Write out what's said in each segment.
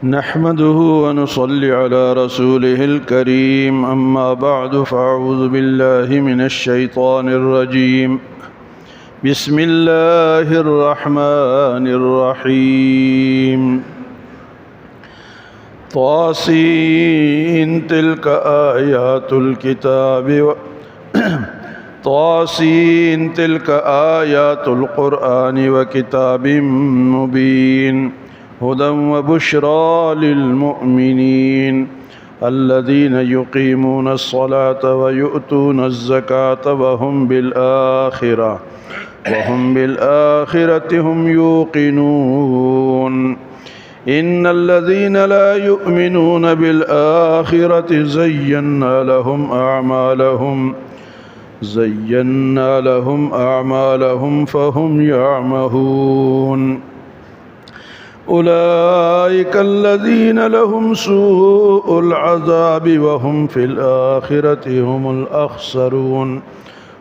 نحمده ونصلي على رسوله الكريم أما بعد فأعوذ بالله من الشيطان الرجيم بسم الله الرحمن الرحيم طاسين تلك آيات الكتاب طاسين تلك آيات القرآن وكتاب مبين هدى وبشرى للمؤمنين الذين يقيمون الصلاة ويؤتون الزكاة وهم بالآخرة هم يوقنون إن الذين لا يؤمنون بالآخرة زينا لهم أعمالهم فهم يعمهون أولئك الذين لهم سوء العذاب وهم في الآخرة هم الأخسرون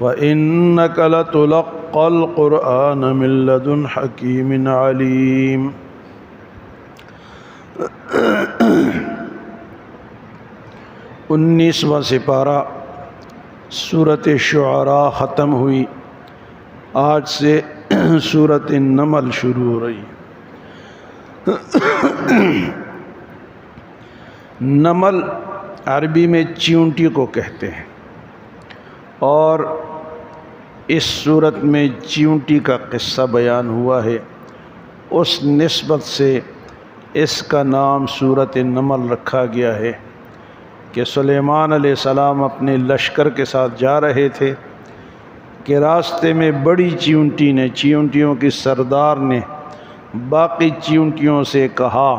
وإنك لتلقى القرآن من لدن حكيم عليم۔ 19واں سپارہ سورۃ شعراء ختم ہوئی، آج سے سورۃ النمل شروع ہو رہی ہے۔ نمل عربی میں چیونٹی کو کہتے ہیں، اور اس صورت میں چیونٹی کا قصہ بیان ہوا ہے، اس نسبت سے اس کا نام سورۃ النمل رکھا گیا ہے کہ سلیمان علیہ السلام اپنے لشکر کے ساتھ جا رہے تھے کہ راستے میں بڑی چیونٹی نے، چیونٹیوں کی سردار نے باقی چیونٹیوں سے کہا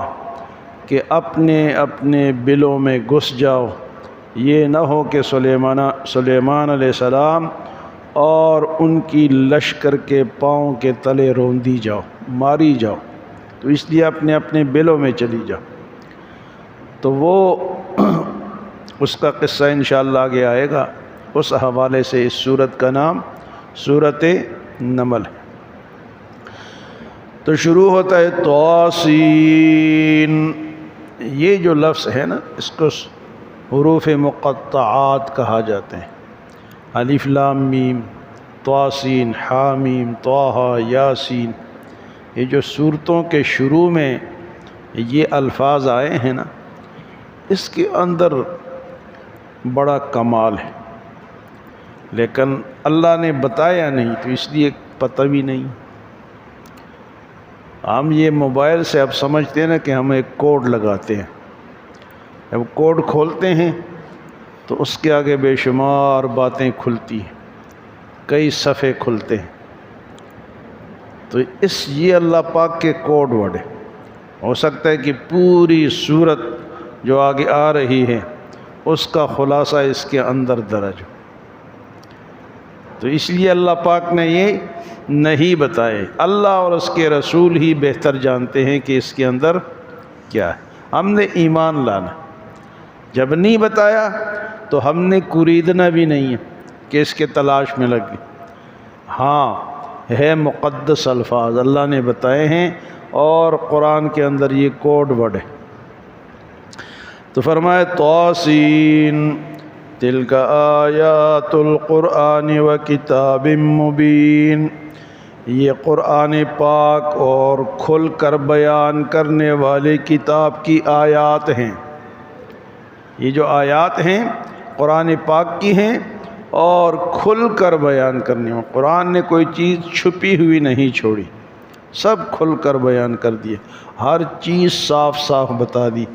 کہ اپنے اپنے بلوں میں گھس جاؤ، یہ نہ ہو کہ سلیمان علیہ السلام اور ان کی لشکر کے پاؤں کے تلے روندی جاؤ، ماری جاؤ، تو اس لیے اپنے اپنے بلوں میں چلی جاؤ۔ تو وہ اس کا قصہ انشاءاللہ آگے آئے گا، اس حوالے سے اس سورت کا نام سورۃ نمل ہے۔ تو شروع ہوتا ہے طاسین، یہ جو لفظ ہے نا، اس کو حروف مقطعات کہا جاتے ہیں، الف لام میم، طاسین، حامیم، طٰہٰ، یاسین، یہ جو سورتوں کے شروع میں یہ الفاظ آئے ہیں نا، اس کے اندر بڑا کمال ہے، لیکن اللہ نے بتایا نہیں تو اس لیے پتہ بھی نہیں۔ ہم یہ موبائل سے اب سمجھتے ہیں نا کہ ہم ایک کوڈ لگاتے ہیں، جب کوڈ کھولتے ہیں تو اس کے آگے بے شمار باتیں کھلتی ہیں، کئی صفحے کھلتے ہیں، تو یہ اللہ پاک کے کوڈ ورڈ ہے۔ ہو سکتا ہے کہ پوری صورت جو آگے آ رہی ہے اس کا خلاصہ اس کے اندر درج ہو، تو اس لیے اللہ پاک نے یہ نہیں بتائے۔ اللہ اور اس کے رسول ہی بہتر جانتے ہیں کہ اس کے اندر کیا ہے، ہم نے ایمان لانا، جب نہیں بتایا تو ہم نے کوریدنا بھی نہیں ہے کہ اس کے تلاش میں لگے۔ ہاں، ہے مقدس الفاظ اللہ نے بتائے ہیں، اور قرآن کے اندر یہ کوڈ ورڈ ہے۔ تو فرمائے طاسین تلک آیات القرآن و کتاب مبین، یہ قرآن پاک اور کھل کر بیان کرنے والے کتاب کی آیات ہیں۔ یہ جو آیات ہیں قرآن پاک کی ہیں اور کھل کر بیان کرنے والے، قرآن نے کوئی چیز چھپی ہوئی نہیں چھوڑی، سب کھل کر بیان کر دیے، ہر چیز صاف صاف بتا دی۔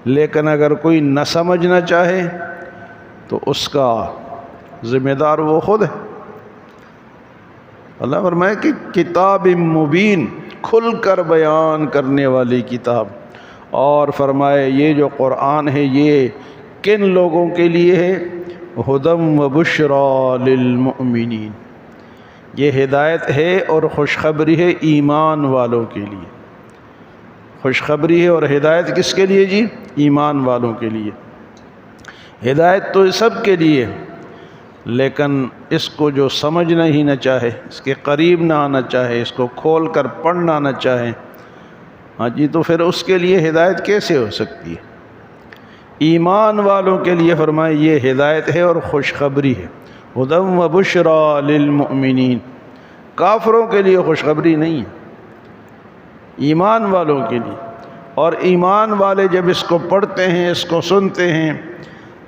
لیکن اگر کوئی نہ سمجھنا چاہے تو اس کا ذمہ دار وہ خود ہے۔ اللہ فرمائے کہ کتاب مبین، کھل کر بیان کرنے والی کتاب، اور فرمائے یہ جو قرآن ہے یہ کن لوگوں کے لیے ہے؟ ہدی و بشریٰ للمؤمنین، یہ ہدایت ہے اور خوشخبری ہے ایمان والوں کے لیے۔ خوشخبری ہے اور ہدایت کس کے لیے جی؟ ایمان والوں کے لیے۔ ہدایت تو سب کے لیے، لیکن اس کو جو سمجھنا ہی نہ چاہے، اس کے قریب نہ آنا چاہے، اس کو کھول کر پڑھنا نہ چاہے، ہاں جی، تو پھر اس کے لیے ہدایت کیسے ہو سکتی ہے؟ ایمان والوں کے لیے فرمائے یہ ہدایت ہے اور خوشخبری ہے، ہدی و بشریٰ للمؤمنین، کافروں کے لیے خوشخبری نہیں ہے، ایمان والوں کے لیے۔ اور ایمان والے جب اس کو پڑھتے ہیں، اس کو سنتے ہیں،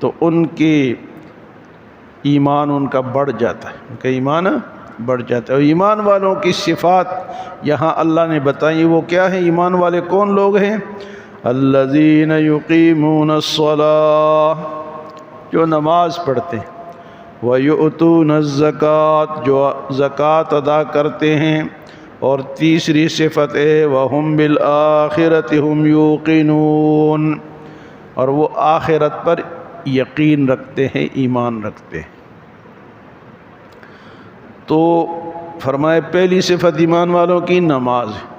تو ان کی ایمان ان کا بڑھ جاتا ہے، ان کا ایمان بڑھ جاتا ہے۔ اور ایمان والوں کی صفات یہاں اللہ نے بتائی، وہ کیا ہے؟ ایمان والے کون لوگ ہیں؟ الذین یقیمون الصلاۃ، جو نماز پڑھتے ہیں، ویؤتون الزکوٰۃ، جو زکوٰۃ ادا کرتے ہیں، اور تیسری صفت ہے وہم بالآخرۃ ہم یوقنون، اور وہ آخرت پر یقین رکھتے ہیں، ایمان رکھتے ہیں۔ تو فرمائے پہلی صفت ایمان والوں کی نماز ہے۔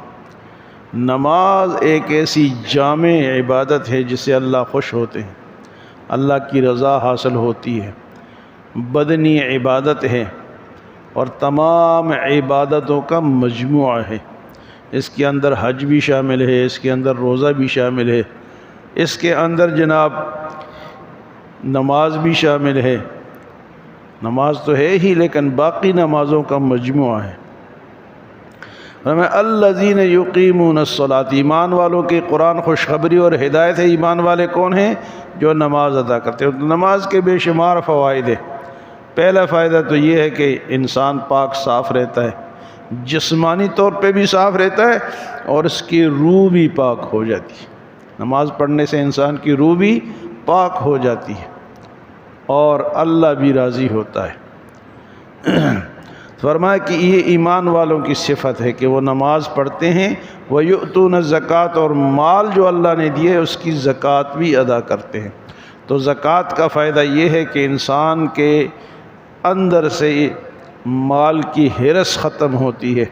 نماز ایک ایسی جامع عبادت ہے جس سے اللہ خوش ہوتے ہیں، اللہ کی رضا حاصل ہوتی ہے، بدنی عبادت ہے اور تمام عبادتوں کا مجموعہ ہے۔ اس کے اندر حج بھی شامل ہے، اس کے اندر روزہ بھی شامل ہے، اس کے اندر جناب نماز بھی شامل ہے۔ نماز تو ہے ہی، لیکن باقی نمازوں کا مجموعہ ہے۔ الذین یقیمون الصلاۃ، ایمان والوں کی قرآن خوشخبری اور ہدایت ہے۔ ایمان والے کون ہیں؟ جو نماز ادا کرتے ہیں۔ نماز کے بے شمار فوائد ہیں۔ پہلا فائدہ تو یہ ہے کہ انسان پاک صاف رہتا ہے، جسمانی طور پہ بھی صاف رہتا ہے اور اس کی روح بھی پاک ہو جاتی ہے۔ نماز پڑھنے سے انسان کی روح بھی پاک ہو جاتی ہے اور اللہ بھی راضی ہوتا ہے۔ فرمایا کہ یہ ایمان والوں کی صفت ہے کہ وہ نماز پڑھتے ہیں، وَيُؤْتُونَ الزَّكَاةَ، اور مال جو اللہ نے دیے اس کی زکوٰۃ بھی ادا کرتے ہیں۔ تو زکوٰۃ کا فائدہ یہ ہے کہ انسان کے اندر سے مال کی ہرس ختم ہوتی ہے،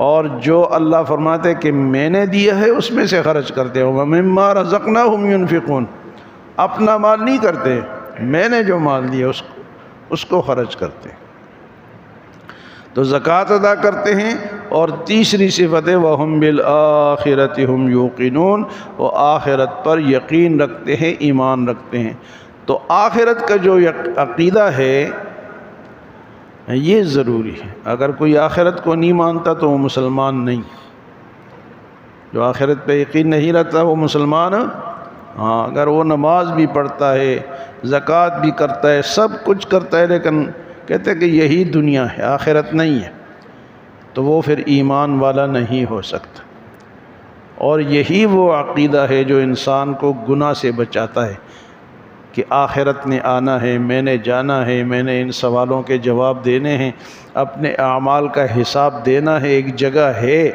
اور جو اللہ فرماتے کہ میں نے دیا ہے اس میں سے خرچ کرتے ہو، وَمِمَّا رَزَقْنَاهُمْ يُنْفِقُونَ، اپنا مال نہیں کرتے، میں نے جو مال دیا اس کو خرچ کرتے ہیں۔ تو زکوٰۃ ادا کرتے ہیں۔ اور تیسری صفت ہے وَهُمْ بِالْآخِرَةِ هُمْ يُوقِنُونَ، وہ آخرت پر یقین رکھتے ہیں، ایمان رکھتے ہیں۔ تو آخرت کا جو عقیدہ ہے یہ ضروری ہے۔ اگر کوئی آخرت کو نہیں مانتا تو وہ مسلمان نہیں، جو آخرت پہ یقین نہیں رکھتا وہ مسلمان ہاں، اگر وہ نماز بھی پڑھتا ہے، زکوٰۃ بھی کرتا ہے، سب کچھ کرتا ہے، لیکن کہتے ہیں کہ یہی دنیا ہے، آخرت نہیں ہے، تو وہ پھر ایمان والا نہیں ہو سکتا۔ اور یہی وہ عقیدہ ہے جو انسان کو گناہ سے بچاتا ہے کہ آخرت نے آنا ہے، میں نے جانا ہے، میں نے ان سوالوں کے جواب دینے ہیں، اپنے اعمال کا حساب دینا ہے، ایک جگہ ہے۔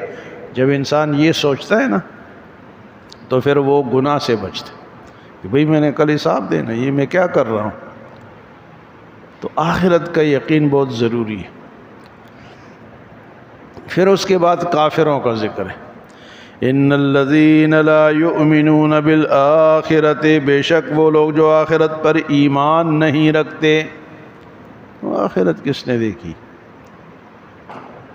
جب انسان یہ سوچتا ہے نا تو پھر وہ گناہ سے بچتا ہے کہ بھئی میں نے کل حساب دینا ہے، یہ میں کیا کر رہا ہوں۔ تو آخرت کا یقین بہت ضروری ہے۔ پھر اس کے بعد کافروں کا ذکر ہے۔ ان الذین لا یؤمنون بالآخرۃ، بے شک وہ لوگ جو آخرت پر ایمان نہیں رکھتے۔ آخرت کس نے دیکھی؟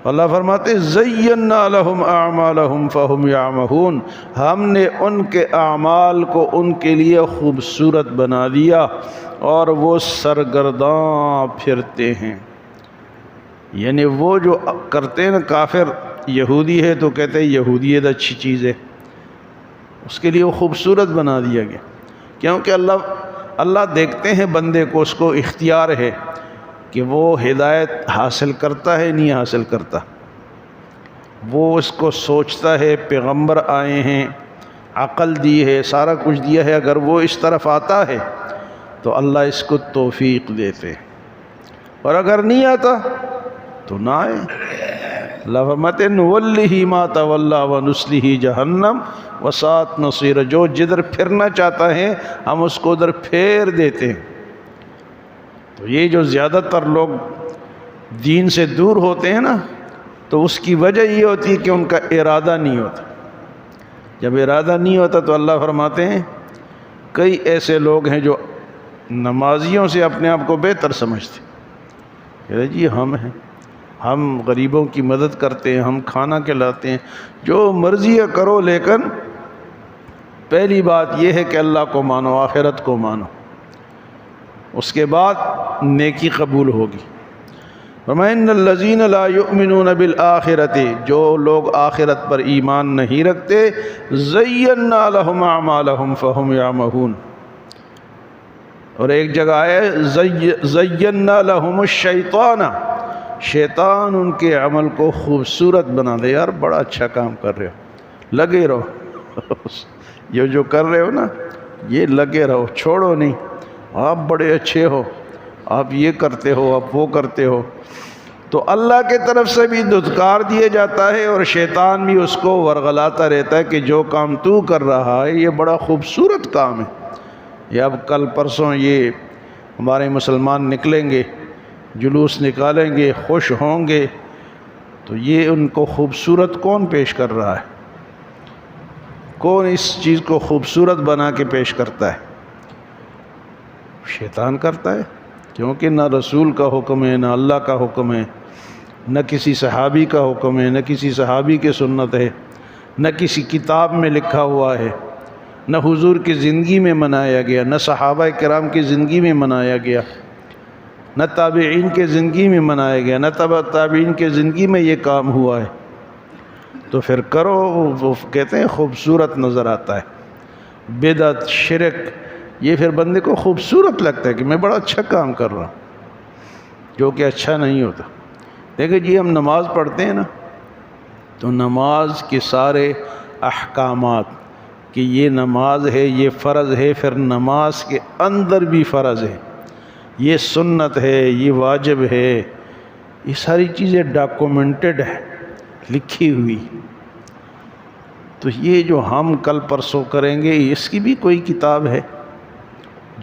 اللہ فرماتے زینا لہم اعمالہم فہم یعمہون، ہم نے ان کے اعمال کو ان کے لیے خوبصورت بنا دیا اور وہ سرگرداں پھرتے ہیں۔ یعنی وہ جو کرتے ہیں نا، کافر یہودی ہے تو کہتے ہیں یہودیت اچھی چیز ہے، اس کے لیے وہ خوبصورت بنا دیا گیا، کیونکہ اللہ دیکھتے ہیں بندے کو، اس کو اختیار ہے کہ وہ ہدایت حاصل کرتا ہے نہیں حاصل کرتا۔ وہ اس کو سوچتا ہے، پیغمبر آئے ہیں، عقل دی ہے، سارا کچھ دیا ہے، اگر وہ اس طرف آتا ہے تو اللہ اس کو توفیق دیتے، اور اگر نہیں آتا تو نہ آئے۔ اللہ فرماتے ہیں نُوَلِّهِ مَا تَوَلَّى وَنُصْلِهِ جَهَنَّمَ وَسَاءَتْ مَصِيرًا، جو جدھر پھرنا چاہتا ہے ہم اس کو ادھر پھیر دیتے ہیں۔ تو یہ جو زیادہ تر لوگ دین سے دور ہوتے ہیں نا، تو اس کی وجہ یہ ہوتی ہے کہ ان کا ارادہ نہیں ہوتا۔ جب ارادہ نہیں ہوتا تو اللہ فرماتے ہیں کئی ایسے لوگ ہیں جو نمازیوں سے اپنے آپ کو بہتر سمجھتے ہیں، جی ہم ہیں، ہم غریبوں کی مدد کرتے ہیں، ہم کھانا کھلاتے ہیں، جو مرضی ہے کرو، لیکن پہلی بات یہ ہے کہ اللہ کو مانو، آخرت کو مانو، اس کے بعد نیکی قبول ہوگی۔ فرمایا ان الذین لا یؤمنون بالآخرۃ، جو لوگ آخرت پر ایمان نہیں رکھتے، زینا لہم اعمالہم فہم یعمہون، اور ایک جگہ ہے زینا لہم الشیطان، شیطان ان کے عمل کو خوبصورت بنا دے۔ یار بڑا اچھا کام کر رہے ہو، لگے رہو، یہ جو کر رہے ہو نا یہ لگے رہو، چھوڑو نہیں، آپ بڑے اچھے ہو، آپ یہ کرتے ہو، آپ وہ کرتے ہو۔ تو اللہ کے طرف سے بھی دھتکار دیے جاتا ہے، اور شیطان بھی اس کو ورغلاتا رہتا ہے کہ جو کام تو کر رہا ہے یہ بڑا خوبصورت کام ہے، یا اب کل پرسوں یہ ہمارے مسلمان نکلیں گے، جلوس نکالیں گے، خوش ہوں گے، تو یہ ان کو خوبصورت کون پیش کر رہا ہے؟ کون اس چیز کو خوبصورت بنا کے پیش کرتا ہے؟ شیطان کرتا ہے، کیونکہ نہ رسول کا حکم ہے، نہ اللہ کا حکم ہے، نہ کسی صحابی کا حکم ہے، نہ کسی صحابی کی سنت ہے، نہ کسی کتاب میں لکھا ہوا ہے، نہ حضور کی زندگی میں منایا گیا، نہ صحابہ کرام کی زندگی میں منایا گیا، نہ تابعین کے زندگی میں منایا گیا، نہ تبع تابعین کے زندگی میں یہ کام ہوا ہے، تو پھر کرو، وہ کہتے ہیں خوبصورت نظر آتا ہے۔ بدعت، شرک، یہ پھر بندے کو خوبصورت لگتا ہے کہ میں بڑا اچھا کام کر رہا ہوں، جو کہ اچھا نہیں ہوتا۔ دیکھیں جی، ہم نماز پڑھتے ہیں نا، تو نماز کے سارے احکامات کہ یہ نماز ہے، یہ فرض ہے، پھر نماز کے اندر بھی فرض ہے، یہ سنت ہے، یہ واجب ہے، یہ ساری چیزیں ڈاکومنٹڈ ہے، لکھی ہوئی۔ تو یہ جو ہم کل پرسوں کریں گے، اس کی بھی کوئی کتاب ہے،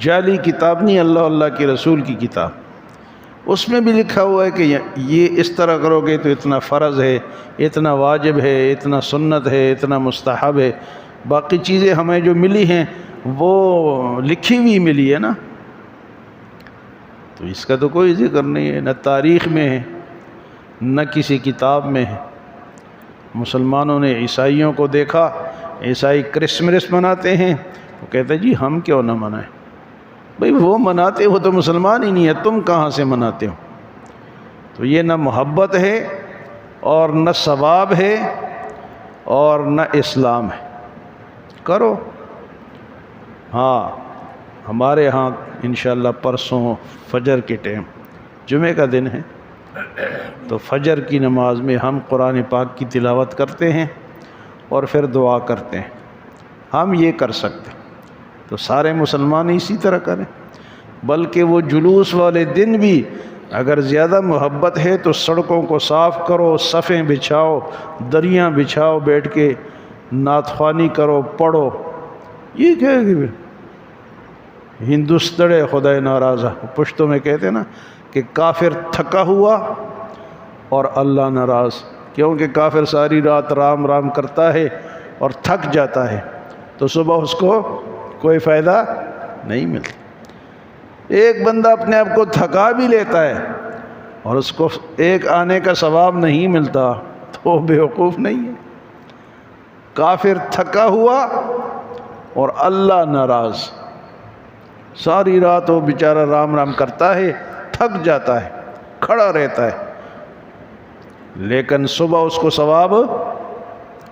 جعلی کتاب نہیں، اللہ کے رسول کی کتاب، اس میں بھی لکھا ہوا ہے کہ یہ اس طرح کرو گے تو اتنا فرض ہے، اتنا واجب ہے، اتنا سنت ہے، اتنا مستحب ہے۔ باقی چیزیں ہمیں جو ملی ہیں وہ لکھی ہوئی ملی ہے نا، تو اس کا تو کوئی ذکر نہیں ہے، نہ تاریخ میں ہے، نہ کسی کتاب میں ہے۔ مسلمانوں نے عیسائیوں کو دیکھا، عیسائی کرسمس مناتے ہیں، وہ کہتے ہیں جی ہم کیوں نہ منائیں؟ بھئی وہ مناتے ہو تو مسلمان ہی نہیں ہے، تم کہاں سے مناتے ہو؟ تو یہ نہ محبت ہے، اور نہ ثواب ہے، اور نہ اسلام ہے۔ کرو۔ ہاں، ہمارے ہاں انشاءاللہ پرسوں فجر کے ٹائم، جمعہ کا دن ہے، تو فجر کی نماز میں ہم قرآن پاک کی تلاوت کرتے ہیں اور پھر دعا کرتے ہیں۔ ہم یہ کر سکتے ہیں تو سارے مسلمان اسی طرح کریں، بلکہ وہ جلوس والے دن بھی اگر زیادہ محبت ہے تو سڑکوں کو صاف کرو، صفیں بچھاؤ، دریاں بچھاؤ، بیٹھ کے نعت خوانی کرو، پڑھو۔ یہ کیا ہے؟ ہندوستڑے خدای ناراضہ، پشتوں میں کہتے ہیں نا کہ کافر تھکا ہوا اور اللہ ناراض، کیونکہ کافر ساری رات رام رام کرتا ہے اور تھک جاتا ہے، تو صبح اس کو کوئی فائدہ نہیں ملتا۔ ایک بندہ اپنے آپ کو تھکا بھی لیتا ہے اور اس کو ایک آنے کا ثواب نہیں ملتا، تو وہ بیوقوف نہیں ہے۔ کافر تھکا ہوا اور اللہ ناراض، ساری رات وہ بیچارہ رام رام کرتا ہے، تھک جاتا ہے، کھڑا رہتا ہے، لیکن صبح اس کو ثواب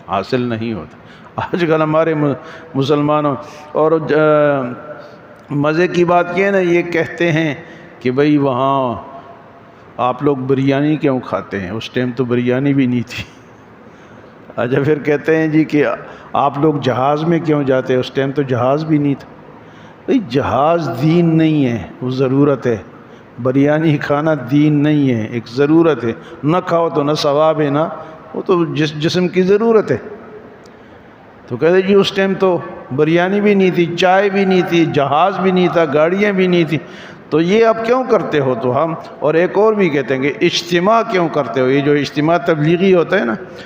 حاصل نہیں ہوتا۔ آج کل ہمارے مسلمانوں، اور مزے کی بات یہ ہے نا، یہ کہتے ہیں کہ بھئی وہاں آپ لوگ بریانی کیوں کھاتے ہیں؟ اس ٹائم تو بریانی بھی نہیں تھی۔ اچھا، پھر کہتے ہیں جی کہ آپ لوگ جہاز میں کیوں جاتے ہیں؟ اس ٹائم تو جہاز بھی نہیں تھا۔ بھئی جہاز دین نہیں ہے، وہ ضرورت ہے۔ بریانی کھانا دین نہیں ہے، ایک ضرورت ہے، نہ کھاؤ تو نہ ثواب ہے، نہ وہ تو جسم کی ضرورت ہے۔ تو کہتے جی اس ٹائم تو بریانی بھی نہیں تھی، چائے بھی نہیں تھی، جہاز بھی نہیں تھا، گاڑیاں بھی نہیں تھی، تو یہ اب کیوں کرتے ہو؟ تو ہم اور ایک اور بھی کہتے ہیں کہ اجتماع کیوں کرتے ہو؟ یہ جو اجتماع تبلیغی ہوتا ہے نا،